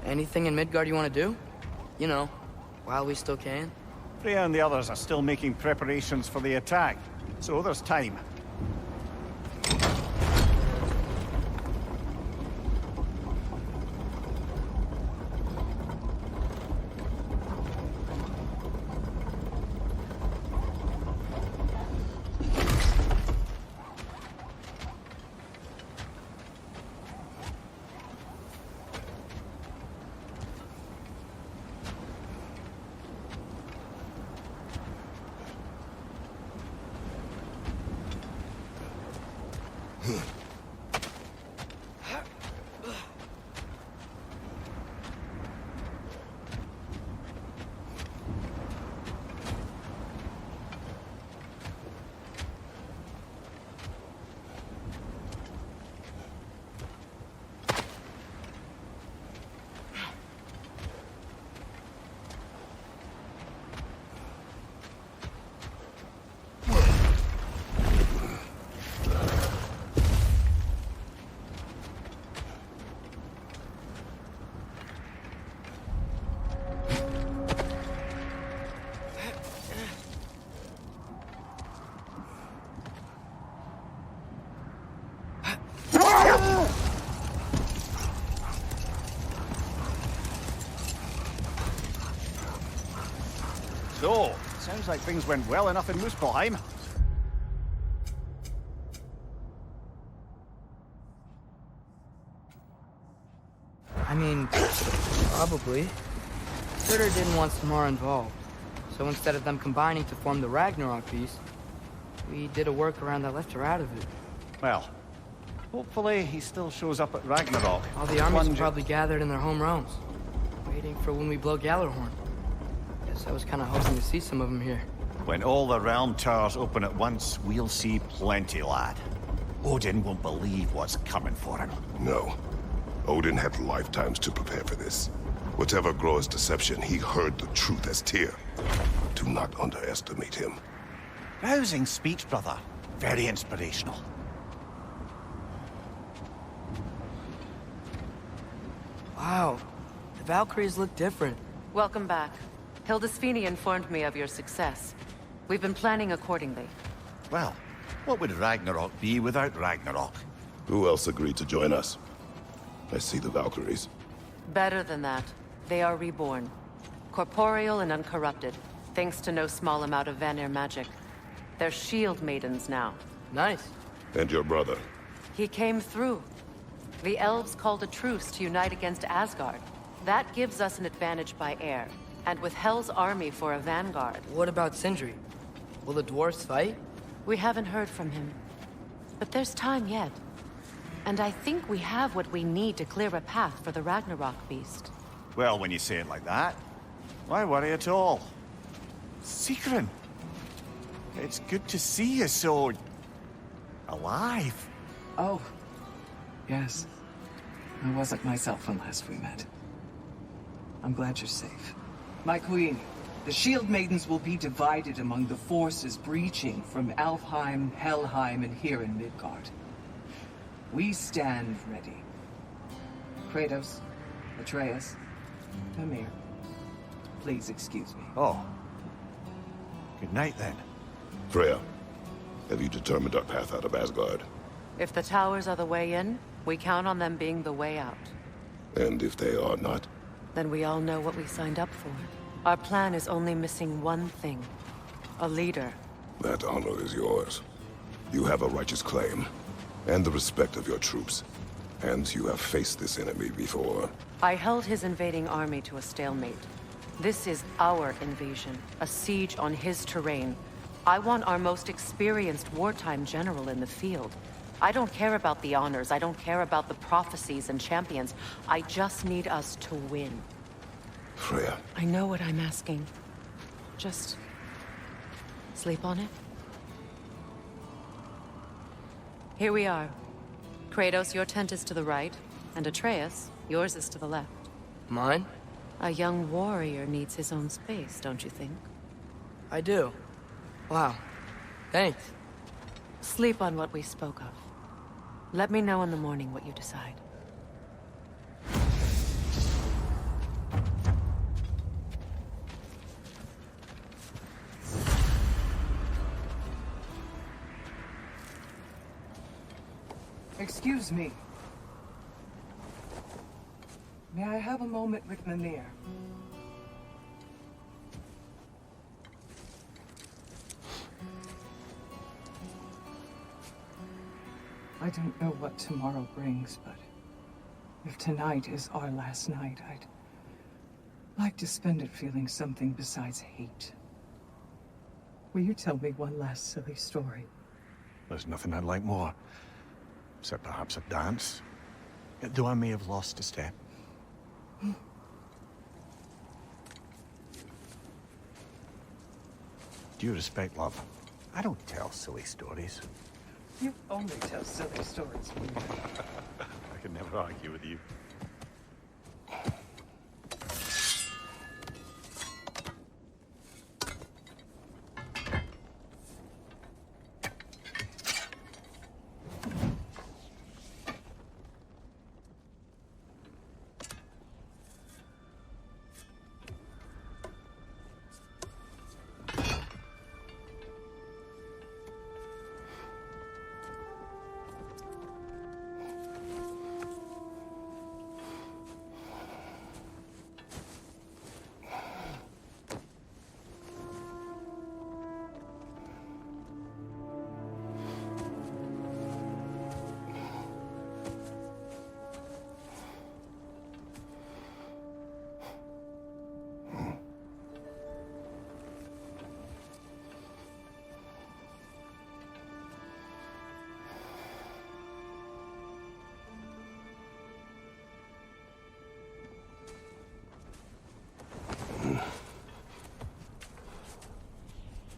Anything in Midgard you want to do? You know, while we still can. Freya and the others are still making preparations for the attack, so there's time. So, sounds like things went well enough in Muspelheim. I mean, probably. Surtur didn't want Samara involved. So instead of them combining to form the Ragnarok beast, we did a workaround that left her out of it. Well, hopefully he still shows up at Ragnarok. All the armies are probably gathered in their home realms, waiting for when we blow Gjallarhorn. Guess I was kind of hoping to see some of them here. When all the realm towers open at once, we'll see plenty, lad. Odin won't believe what's coming for him. No. Odin had lifetimes to prepare for this. Whatever Groa's deception, he heard the truth as Tyr. Do not underestimate him. Rousing speech, brother. Very inspirational. Wow, the Valkyries look different. Welcome back. Hildisvini informed me of your success. We've been planning accordingly. Well, what would Ragnarok be without Ragnarok? Who else agreed to join us? I see the Valkyries. Better than that. They are reborn. Corporeal and uncorrupted, thanks to no small amount of Vanir magic. They're shield maidens now. Nice. And your brother? He came through. The elves called a truce to unite against Asgard. That gives us an advantage by air, and with Hel's army for a vanguard. What about Sindri? Will the dwarves fight? We haven't heard from him. But there's time yet. And I think we have what we need to clear a path for the Ragnarok beast. Well, when you say it like that, why worry at all? Sigrun! It's good to see you so... alive. Oh, yes. I wasn't myself when last we met. I'm glad you're safe. My queen, the Shield Maidens will be divided among the forces breaching from Alfheim, Helheim, and here in Midgard. We stand ready. Kratos, Atreus, Mimir, please excuse me. Oh. Good night, then. Freya, have you determined our path out of Asgard? If the towers are the way in, we count on them being the way out. And if they are not? Then we all know what we signed up for. Our plan is only missing one thing. A leader. That honor is yours. You have a righteous claim, and the respect of your troops. And you have faced this enemy before. I held his invading army to a stalemate. This is our invasion, a siege on his terrain. I want our most experienced wartime general in the field. I don't care about the honors, I don't care about the prophecies and champions. I just need us to win. Freya. I know what I'm asking. Just... sleep on it? Here we are. Kratos, your tent is to the right, and Atreus, yours is to the left. Mine? A young warrior needs his own space, don't you think? I do. Wow. Thanks. Sleep on what we spoke of. Let me know in the morning what you decide. Excuse me. May I have a moment with Mimir? I don't know what tomorrow brings, but if tonight is our last night, I'd like to spend it feeling something besides hate. Will you tell me one last silly story? There's nothing I'd like more. Except perhaps a dance. Though I may have lost a step. Due respect, love. I don't tell silly stories. You only tell silly stories. I can never argue with you.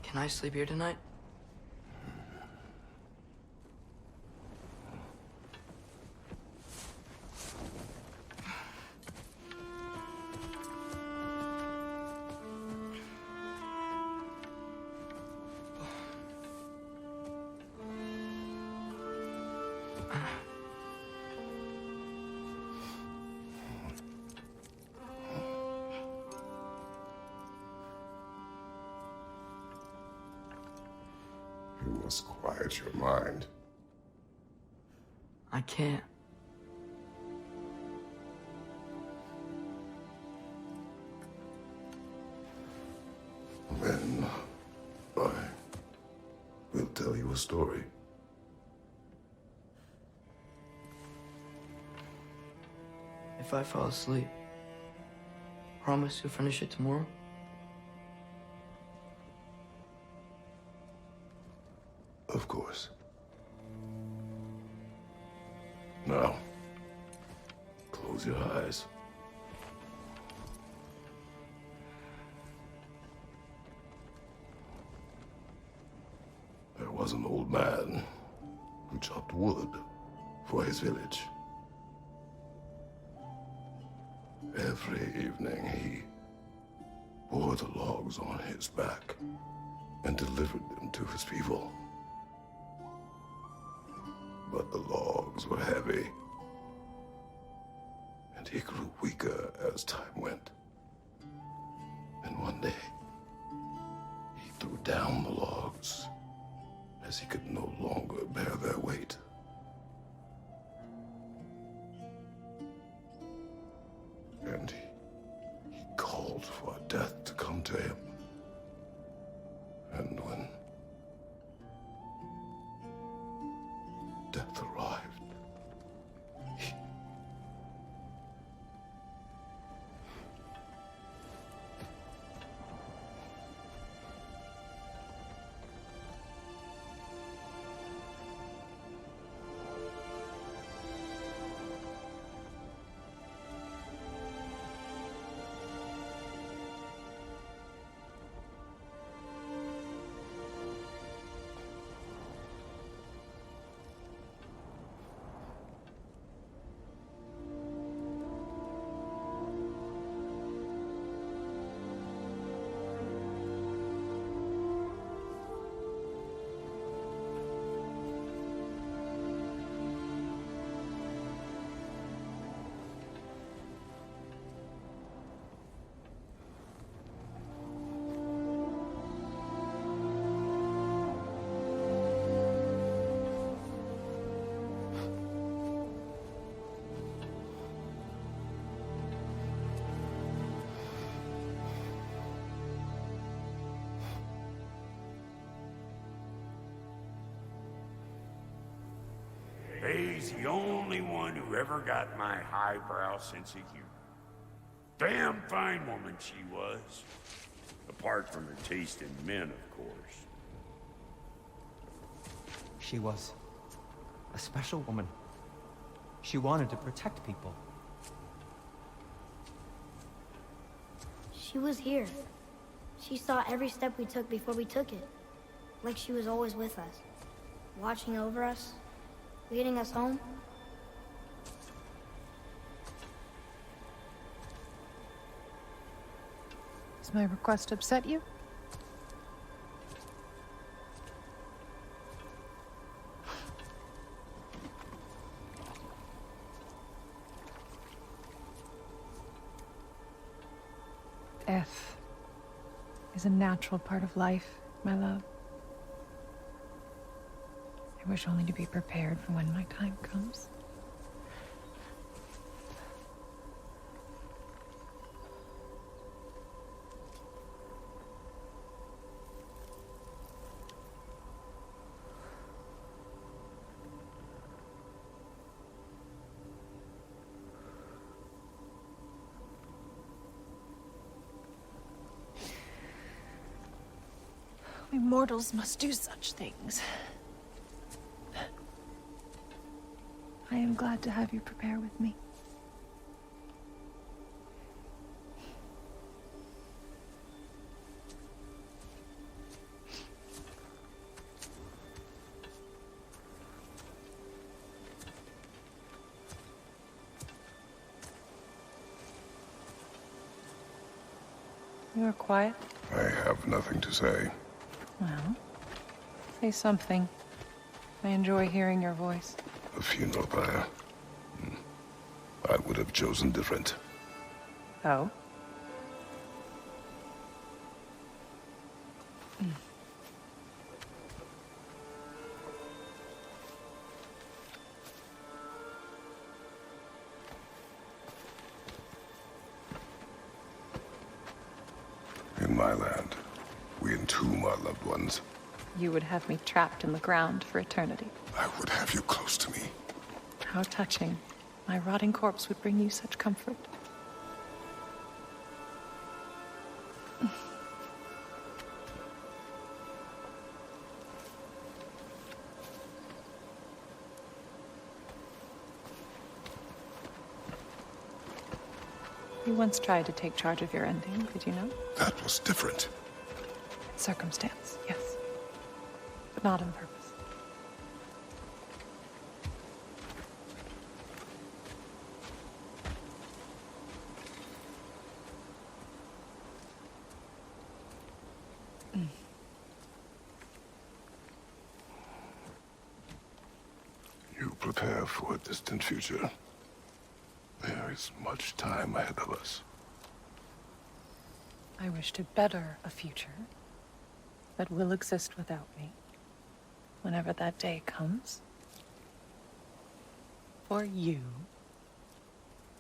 Can I sleep here tonight? You must quiet your mind. I can't. Then I will tell you a story. If I fall asleep, promise you'll finish it tomorrow? Of course. Now, close your eyes. There was an old man who chopped wood for his village. Every evening he bore the logs on his back and delivered them to his people. But the logs were heavy, and he grew weaker as time went. And one day, he threw down the logs as he could no longer bear their weight. And he called for death to come to him. And when death arrived, He's the only one who ever got my highbrow sense of humor. Damn fine woman she was. Apart from her taste in men, of course. She was a special woman. She wanted to protect people. She was here. She saw every step we took before we took it. Like she was always with us. Watching over us. Leading us home. Does my request upset you? Death is a natural part of life, my love. I wish only to be prepared for when my time comes. We mortals must do such things. I am glad to have you prepare with me. You are quiet. I have nothing to say. Well, say something. I enjoy hearing your voice. A funeral pyre. I would have chosen different. Oh? In my land, we entomb our loved ones. You would have me trapped in the ground for eternity. I would have you close to me. How touching. My rotting corpse would bring you such comfort. You once tried to take charge of your ending, did you know? That was different. Circumstance, yes. But not on purpose. You prepare for a distant future. There is much time ahead of us. I wish to better a future that will exist without me, whenever that day comes. For you,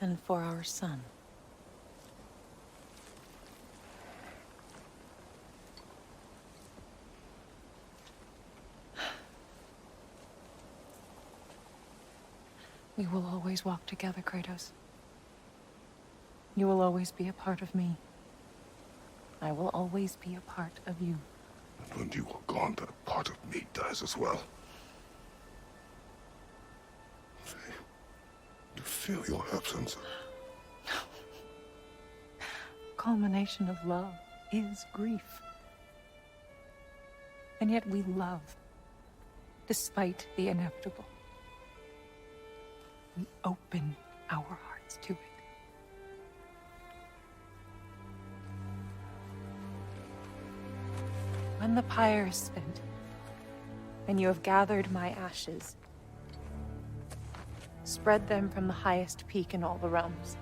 and for our son. We will always walk together, Kratos. You will always be a part of me. I will always be a part of you. And when you are gone, that part of me dies as well. You feel your absence. Culmination of love is grief. And yet we love, despite the inevitable. We open our hearts to it. When the pyre is spent, and you have gathered my ashes, spread them from the highest peak in all the realms.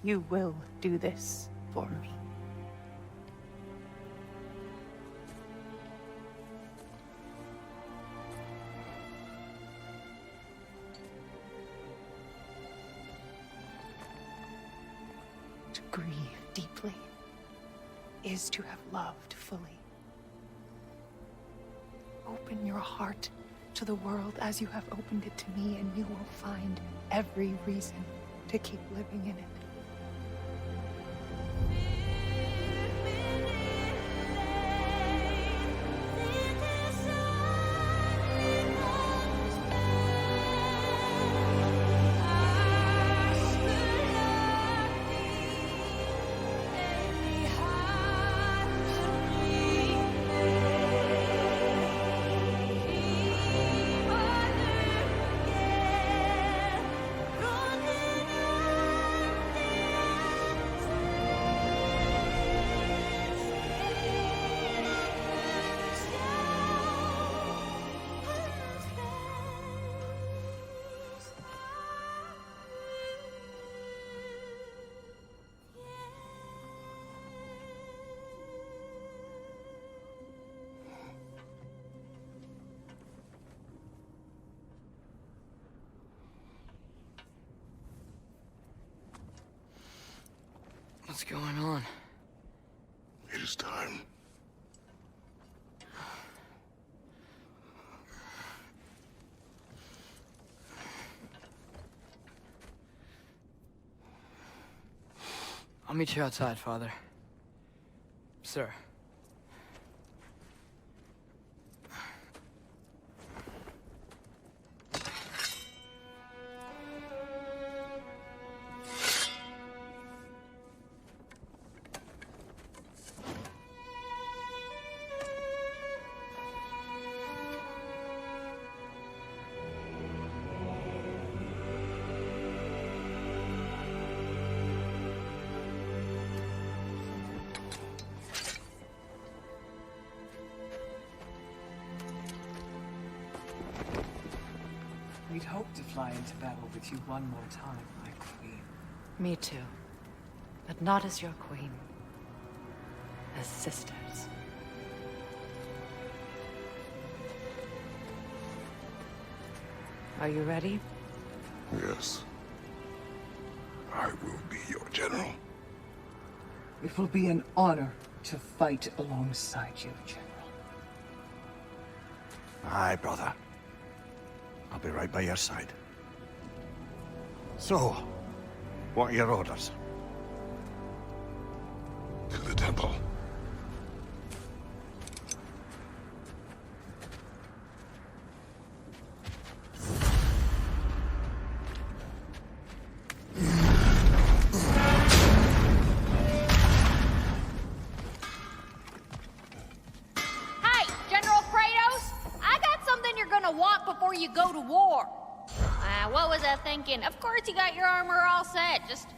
You will do this for me. To grieve deeply is to have loved fully. Open open your heart to the world as you have opened it to me, and you will find every reason to keep living in it. What's going on? It is time. I'll meet you outside, Father. Sir. We'd hoped to fly into battle with you one more time, my queen. Me too. But not as your queen. As sisters. Are you ready? Yes. I will be your general. It will be an honor to fight alongside you, General. Aye, brother. I'll be right by your side. So, what are your orders? To the temple. Hey, General Kratos! I got something you're gonna want before you go to war. What was I thinking? Of course you got your armor all set. Just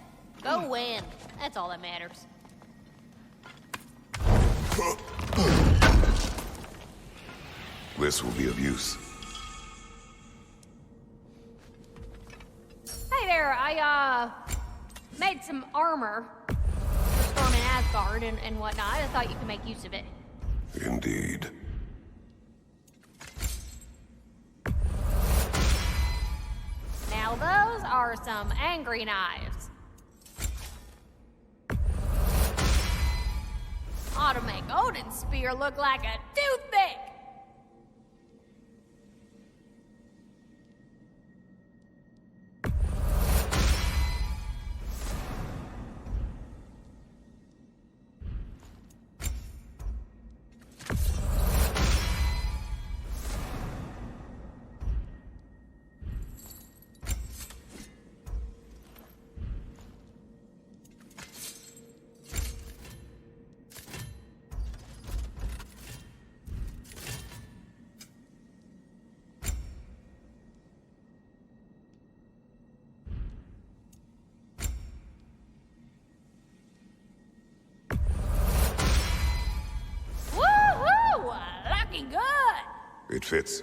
go win. That's all that matters. This will be of use. Hey there, I made some armor for storming Asgard and whatnot. I thought you could make use of it. Indeed. Now those are some angry knives. Ought to make Odin's spear look like a toothpick. Good. It fits.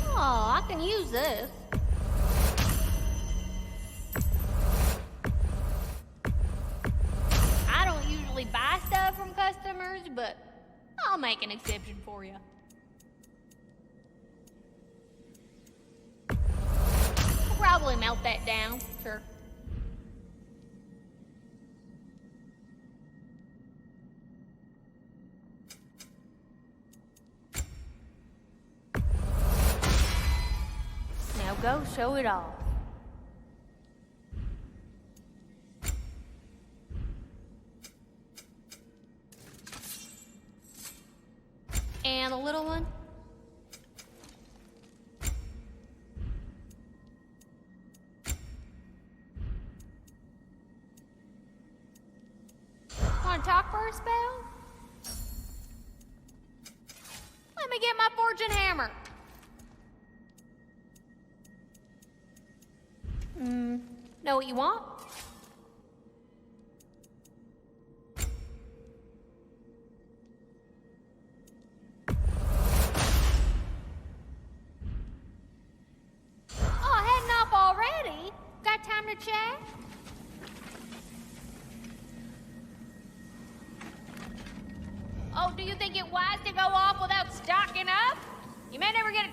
Oh, I can use this. I don't usually buy stuff from customers, but I'll make an exception for you. probably melt that down, sure. Now go show it off. And a little one? Want to talk for a spell? Let me get my fortune hammer. Know what you want? Oh, heading off already? Got time to chat? Oh, do you think it wise to go off without stocking up? You may never get it.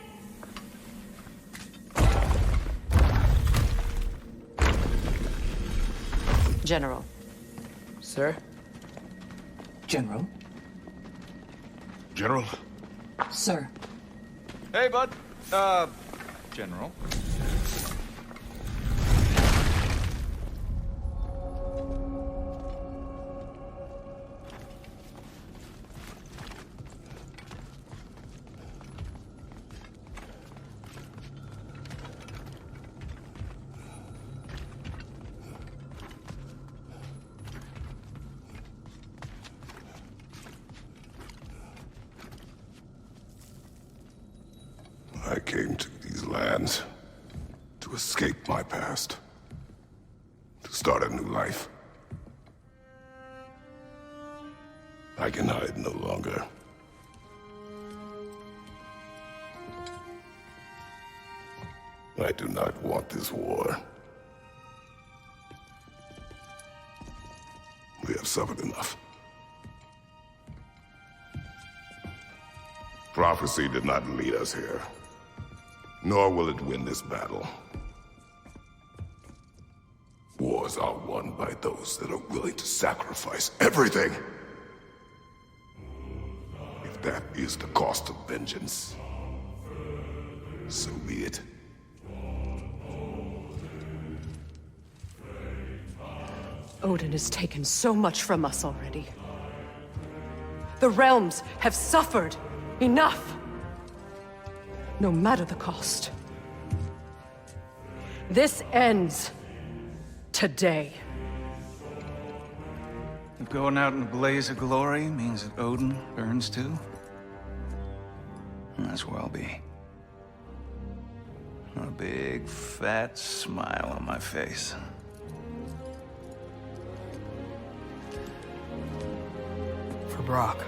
General. Sir? General? General? Sir. Hey, bud. General. I came to these lands to escape my past, to start a new life. I can hide no longer. I do not want this war. We have suffered enough. Prophecy did not lead us here, nor will it win this battle. Wars are won by those that are willing to sacrifice everything. If that is the cost of vengeance, so be it. Odin has taken so much from us already. The realms have suffered enough. No matter the cost. This ends today. If going out in a blaze of glory means that Odin burns too, that's where I'll be. A big, fat smile on my face. For Brock.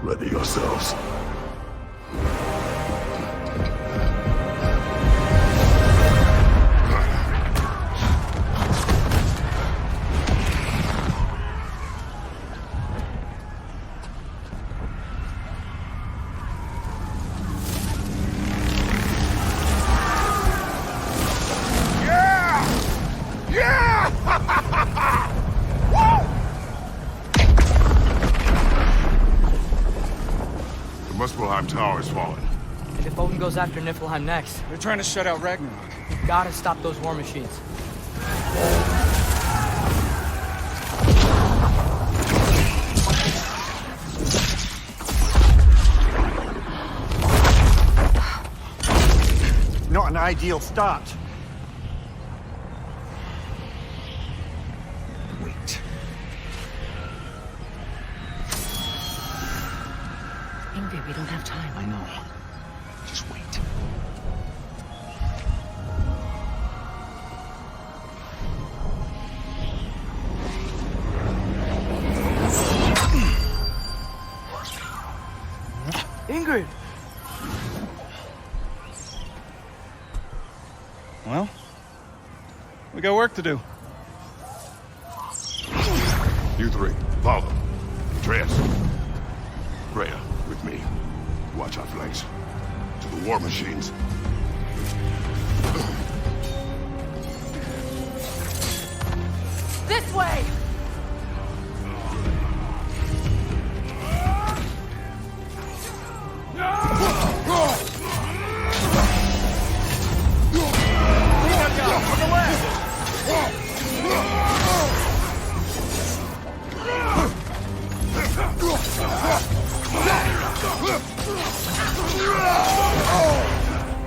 Ready yourselves. The Muspelheim Tower has fallen. If Odin goes after Niflheim next, They're trying to shut out Ragnarok. we've gotta stop those war machines. Not an ideal start. Wait. Ingrid, we don't have time. I know. Just wait. Ingrid! Well, we got work to do. You three, follow. Atreus. Rhea, with me. Watch our flanks. To the war machines. This way!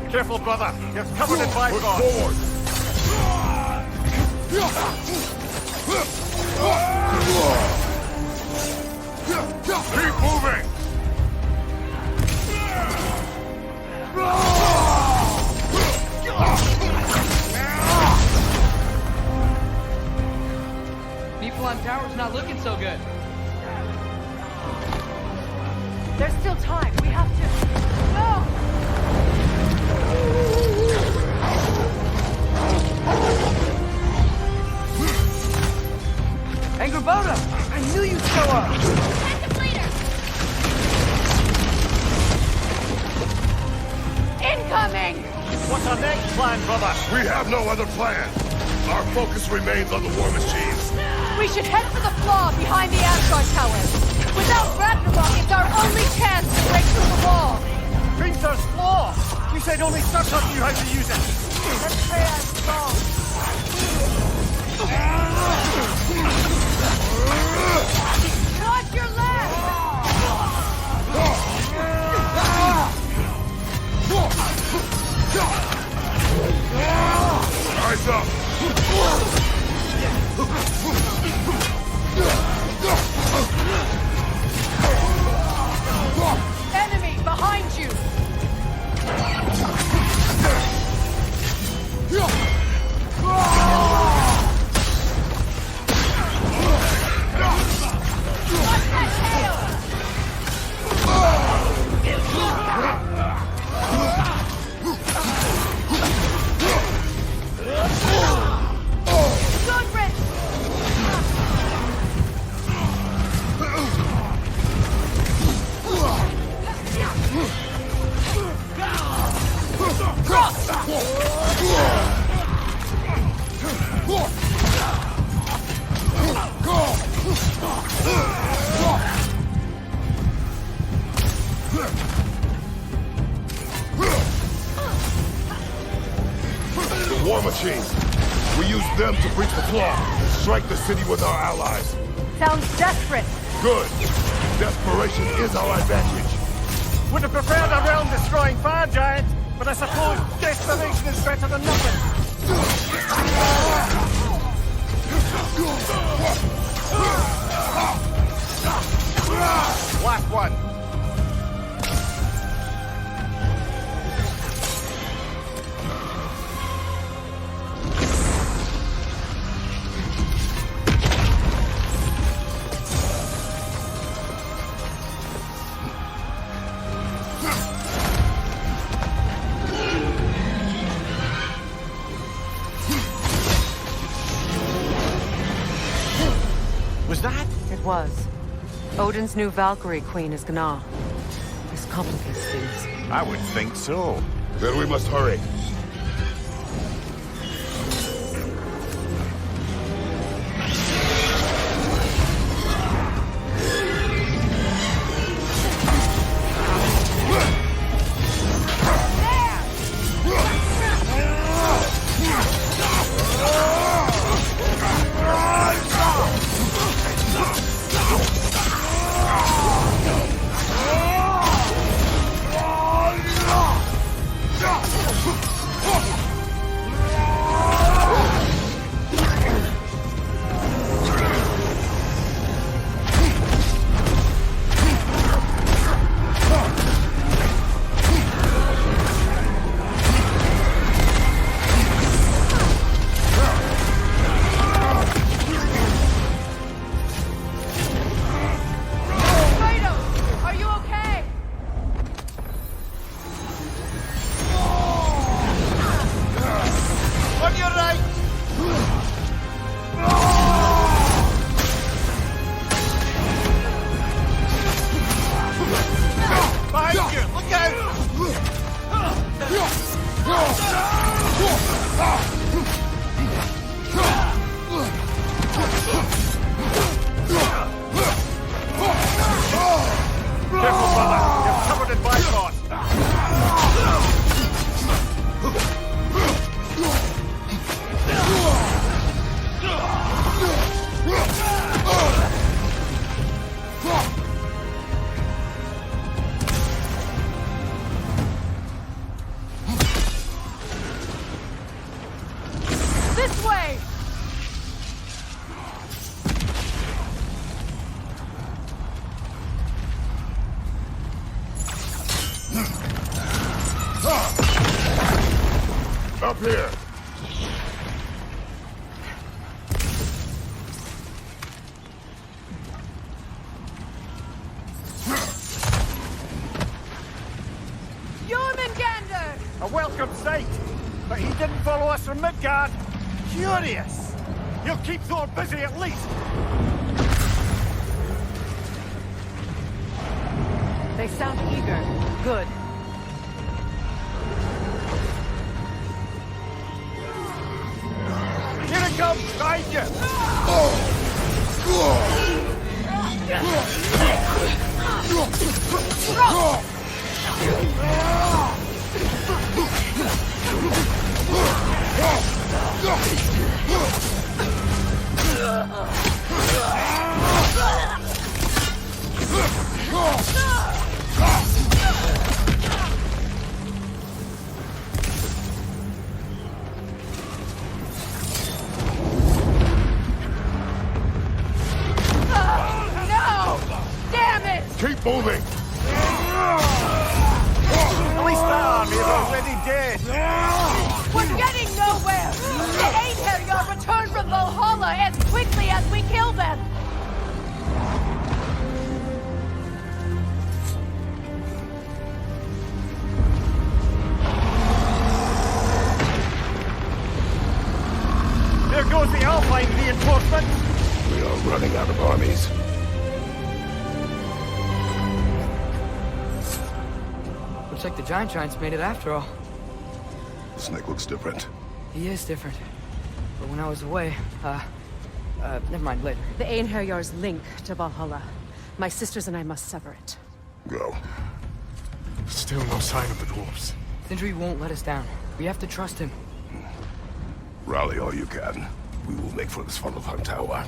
Careful, brother. You're covered in Push bifrost. forward! Keep moving! Niflheim Tower's not looking so good. There's still time. We have to... No! Angrboda! I knew you'd show up! Active leader! Incoming! What's our next plan, brother? We have no other plan. Our focus remains on the war machines. We should head for the flaw behind the Asgard Tower. Without Ragnarok, it's our only chance to break through the wall. Hrimthur's flaw! You said only Surtur knew how to use it! Let's pray I'm strong. Watch your left! Eyes up! Enemy behind you! The war machines. We use them to breach the flaw and strike the city with our allies. Sounds desperate. Good. Desperation is our advantage. Would have preferred a realm-destroying fire giant, but I suppose desperation is better than nothing. Last one. Was that? It was. Odin's new Valkyrie queen is Gná. This complicates things. I would think so. Then we must hurry. follow us from Midgard? Curious! You'll keep Thor busy at least! They sound eager. Good. Here it comes! Behind you! Keep moving! At least that army is already dead! We're getting nowhere! The Einherjar return from Valhalla as quickly as we kill them! There goes the Alpine reinforcement! We are running out of armies. Looks like the Giants made it after all. The snake looks different. He is different. But when I was away, never mind, later. The Einherjar's link to Valhalla. My sisters and I must sever it. Go. Still no sign of the dwarves. Sindri won't let us down. We have to trust him. Rally all you can. We will make for this Funnelfang Tower.